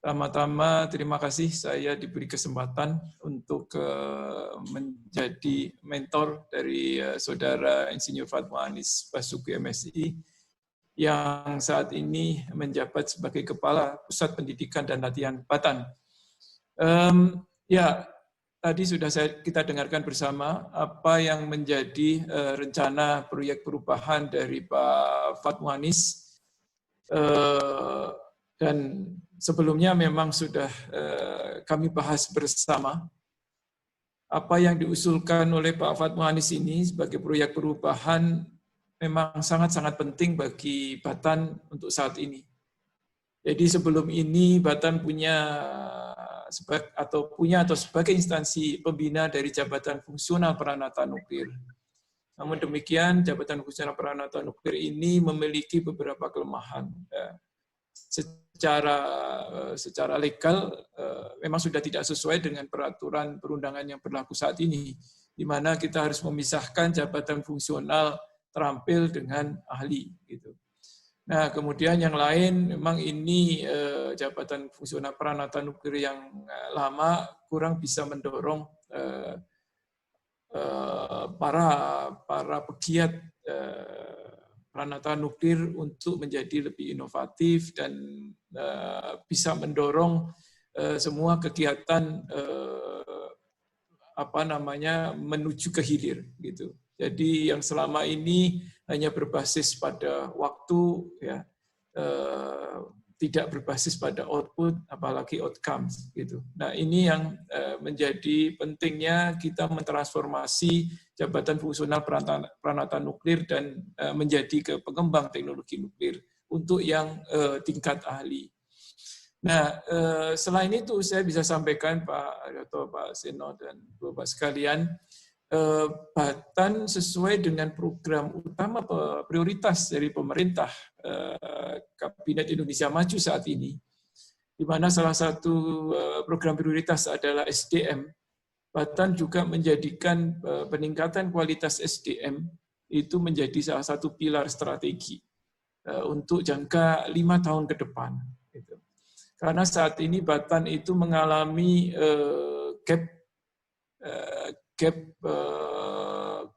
Pertama-tama terima kasih saya diberi kesempatan untuk menjadi mentor dari Saudara Insinyur Fatma Anies Basuki MSI yang saat ini menjabat sebagai Kepala Pusat Pendidikan dan Latihan Batan. Ya, tadi sudah kita dengarkan bersama apa yang menjadi rencana proyek perubahan dari Pak Fatma Anies. Dan sebelumnya memang sudah kami bahas bersama apa yang diusulkan oleh Pak Fatma Anies ini sebagai proyek perubahan memang sangat-sangat penting bagi Batan untuk saat ini. Jadi sebelum ini Batan punya atau sebagai instansi pembina dari Jabatan Fungsional Peranata Nuklir. Namun demikian, Jabatan Fungsional Peranata Nuklir ini memiliki beberapa kelemahan. Secara legal memang sudah tidak sesuai dengan peraturan perundangan yang berlaku saat ini, di mana kita harus memisahkan jabatan fungsional terampil dengan ahli. Gitu. Nah, kemudian yang lain memang ini jabatan fungsional peranata nuklir yang lama kurang bisa mendorong para pegiat peranata nuklir untuk menjadi lebih inovatif dan bisa mendorong semua kegiatan menuju ke hilir gitu. Jadi yang selama ini hanya berbasis pada waktu, ya, tidak berbasis pada output, apalagi outcomes gitu. Nah ini yang menjadi pentingnya kita mentransformasi jabatan fungsional peranata nuklir dan menjadi ke pengembang teknologi nuklir untuk yang tingkat ahli. Nah selain itu saya bisa sampaikan Pak Aryoto, Pak Seno dan Bapak sekalian, Batan sesuai dengan program utama prioritas dari pemerintah Kabinet Indonesia Maju saat ini, di mana salah satu program prioritas adalah SDM. Batan juga menjadikan peningkatan kualitas SDM itu menjadi salah satu pilar strategi untuk jangka 5 tahun ke depan. Karena saat ini Batan itu mengalami gap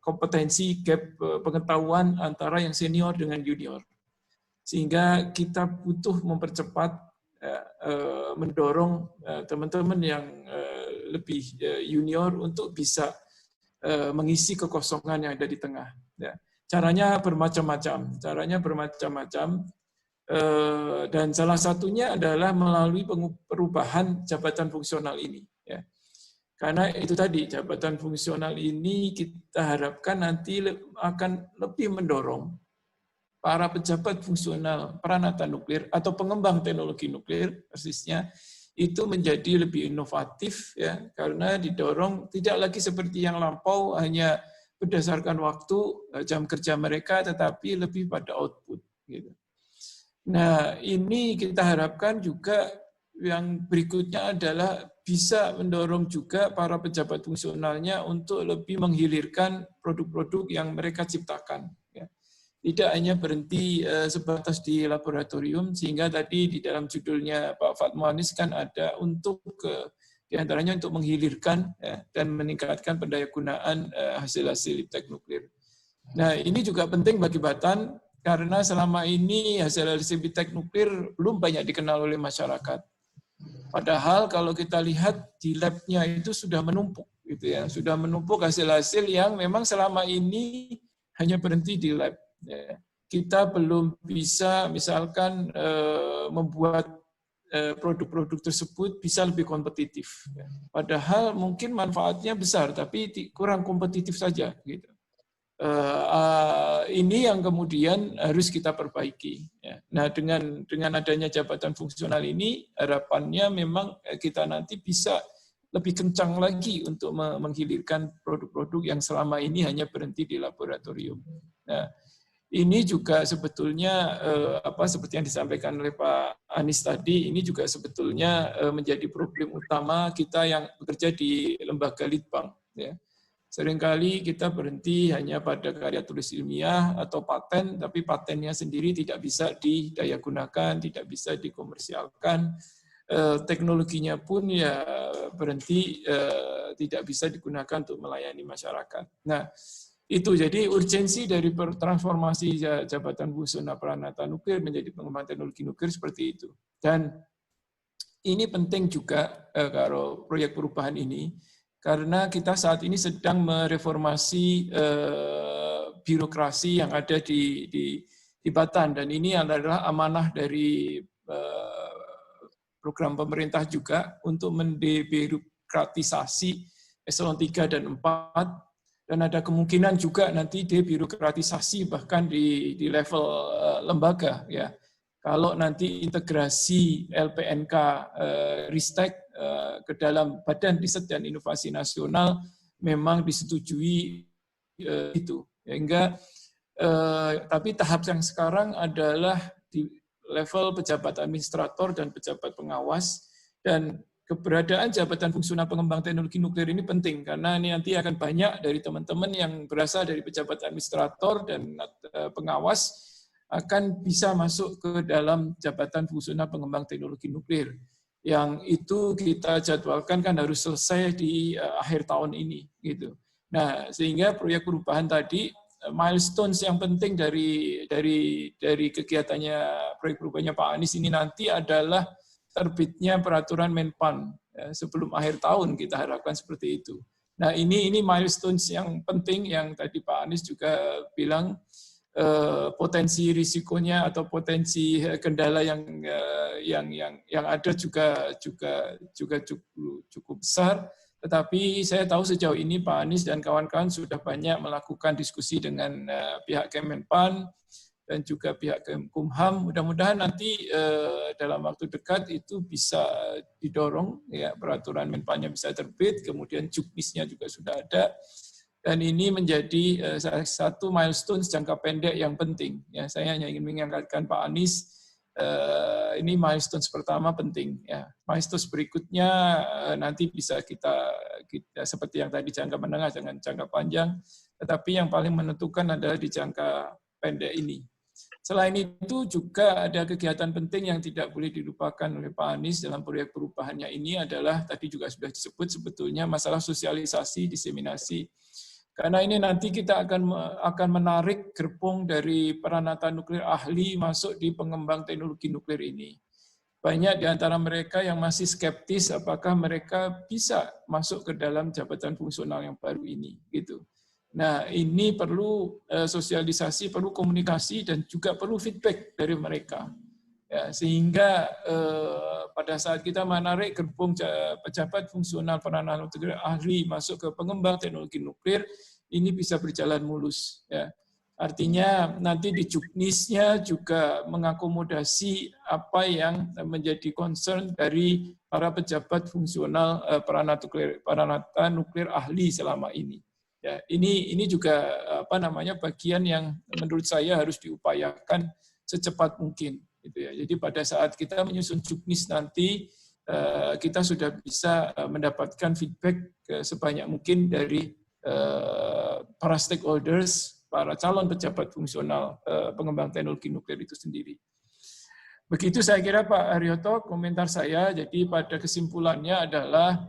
kompetensi, gap pengetahuan antara yang senior dengan junior. Sehingga kita butuh mempercepat, mendorong teman-teman yang lebih junior untuk bisa mengisi kekosongan yang ada di tengah. Caranya bermacam-macam, dan salah satunya adalah melalui perubahan jabatan fungsional ini. Karena itu tadi, jabatan fungsional ini kita harapkan nanti akan lebih mendorong para pejabat fungsional peranata nuklir atau pengembang teknologi nuklir persisnya itu menjadi lebih inovatif, ya, karena didorong tidak lagi seperti yang lampau hanya berdasarkan waktu jam kerja mereka, tetapi lebih pada output. Gitu. Nah ini kita harapkan juga yang berikutnya adalah bisa mendorong juga para pejabat fungsionalnya untuk lebih menghilirkan produk-produk yang mereka ciptakan. Tidak hanya berhenti sebatas di laboratorium, sehingga tadi di dalam judulnya Pak Fatma Anies kan ada untuk diantaranya untuk menghilirkan dan meningkatkan pendayagunaan hasil-hasil iptek nuklir. Nah ini juga penting bagi Batan karena selama ini hasil-hasil iptek nuklir belum banyak dikenal oleh masyarakat. Padahal kalau kita lihat di lab-nya itu sudah menumpuk, gitu ya, sudah menumpuk hasil-hasil yang memang selama ini hanya berhenti di lab. Kita belum bisa misalkan membuat produk-produk tersebut bisa lebih kompetitif. Padahal mungkin manfaatnya besar, tapi kurang kompetitif saja. Gitu. Ini yang kemudian harus kita perbaiki. Nah, dengan adanya jabatan fungsional ini, harapannya memang kita nanti bisa lebih kencang lagi untuk menghilirkan produk-produk yang selama ini hanya berhenti di laboratorium. Nah, ini juga sebetulnya seperti yang disampaikan oleh Pak Anies tadi, ini juga sebetulnya menjadi problem utama kita yang bekerja di lembaga litbang. Ya. Seringkali kita berhenti hanya pada karya tulis ilmiah atau paten, tapi patennya sendiri tidak bisa didayagunakan, tidak bisa dikomersialkan, teknologinya pun ya berhenti, tidak bisa digunakan untuk melayani masyarakat. Nah, itu jadi urgensi dari transformasi jabatan fungsional peranata nuklir menjadi pengembangan teknologi nuklir seperti itu. Dan ini penting juga kalau proyek perubahan ini, karena kita saat ini sedang mereformasi birokrasi yang ada di Batan, dan ini adalah amanah dari program pemerintah juga untuk mendebirokratisasi eselon 3 dan 4, dan ada kemungkinan juga nanti debirokratisasi bahkan di level lembaga, ya. Kalau nanti integrasi LPNK Ristek ke dalam Badan Riset dan Inovasi Nasional memang disetujui itu. Sehingga tapi tahap yang sekarang adalah di level pejabat administrator dan pejabat pengawas, dan keberadaan jabatan fungsional pengembang teknologi nuklir ini penting karena ini nanti akan banyak dari teman-teman yang berasal dari pejabat administrator dan pengawas akan bisa masuk ke dalam jabatan fungsional pengembang teknologi nuklir. Yang itu kita jadwalkan kan harus selesai di akhir tahun ini, gitu. Nah, sehingga proyek perubahan tadi, milestones yang penting dari kegiatannya proyek perubahannya Pak Anies ini nanti adalah terbitnya peraturan Menpan sebelum akhir tahun, kita harapkan seperti itu. Nah, ini milestones yang penting yang tadi Pak Anies juga bilang, potensi risikonya atau potensi kendala yang ada juga cukup besar. Tetapi saya tahu sejauh ini Pak Anies dan kawan-kawan sudah banyak melakukan diskusi dengan pihak Kemenpan dan juga pihak Kemkumham. Mudah-mudahan nanti dalam waktu dekat itu bisa didorong, ya, peraturan Menpannya bisa terbit, kemudian juknisnya juga sudah ada. Dan ini menjadi salah satu milestone jangka pendek yang penting. Ya, saya hanya ingin mengingatkan Pak Anies, ini milestone pertama penting. Ya, milestone berikutnya nanti bisa kita seperti yang tadi jangka menengah, jangan jangka panjang. Tetapi yang paling menentukan adalah di jangka pendek ini. Selain itu juga ada kegiatan penting yang tidak boleh dilupakan oleh Pak Anies dalam proyek perubahannya ini adalah tadi juga sudah disebut sebetulnya masalah sosialisasi, diseminasi. Karena ini nanti kita akan menarik gerbong dari peranata nuklir ahli masuk di pengembang teknologi nuklir ini. Banyak di antara mereka yang masih skeptis apakah mereka bisa masuk ke dalam jabatan fungsional yang baru ini, gitu. Nah, ini perlu sosialisasi, perlu komunikasi, dan juga perlu feedback dari mereka. Ya, sehingga pada saat kita menarik gerbong pejabat fungsional peranata nuklir ahli masuk ke pengembang teknologi nuklir, ini bisa berjalan mulus. Ya. Artinya nanti di juknisnya juga mengakomodasi apa yang menjadi concern dari para pejabat fungsional peranata nuklir ahli selama ini. Ya, ini juga bagian yang menurut saya harus diupayakan secepat mungkin. Gitu ya. Jadi pada saat kita menyusun juknis nanti, kita sudah bisa mendapatkan feedback sebanyak mungkin dari para stakeholders, para calon pejabat fungsional pengembang teknologi nuklir itu sendiri. Begitu saya kira Pak Haryoto komentar saya. Jadi pada kesimpulannya adalah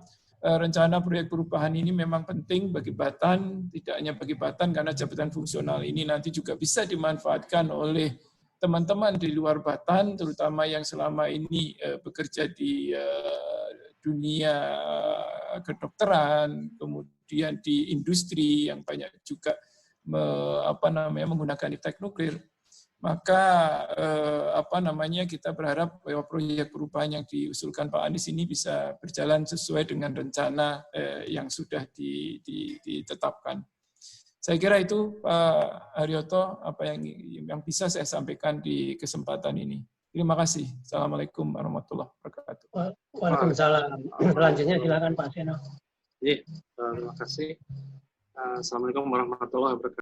rencana proyek perubahan ini memang penting bagi Batan, tidak hanya bagi Batan karena jabatan fungsional ini nanti juga bisa dimanfaatkan oleh teman-teman di luar Batan, terutama yang selama ini bekerja di dunia kedokteran, kemudian di industri yang banyak juga menggunakan teknik nuklir. Maka kita berharap bahwa proyek perubahan yang diusulkan Pak Anies ini bisa berjalan sesuai dengan rencana yang sudah ditetapkan. Saya kira itu Pak Haryoto apa yang bisa saya sampaikan di kesempatan ini. Terima kasih. Assalamualaikum warahmatullahi wabarakatuh. Waalaikumsalam. Selanjutnya silakan Pak Seno. Terima kasih. Assalamualaikum warahmatullahi wabarakatuh.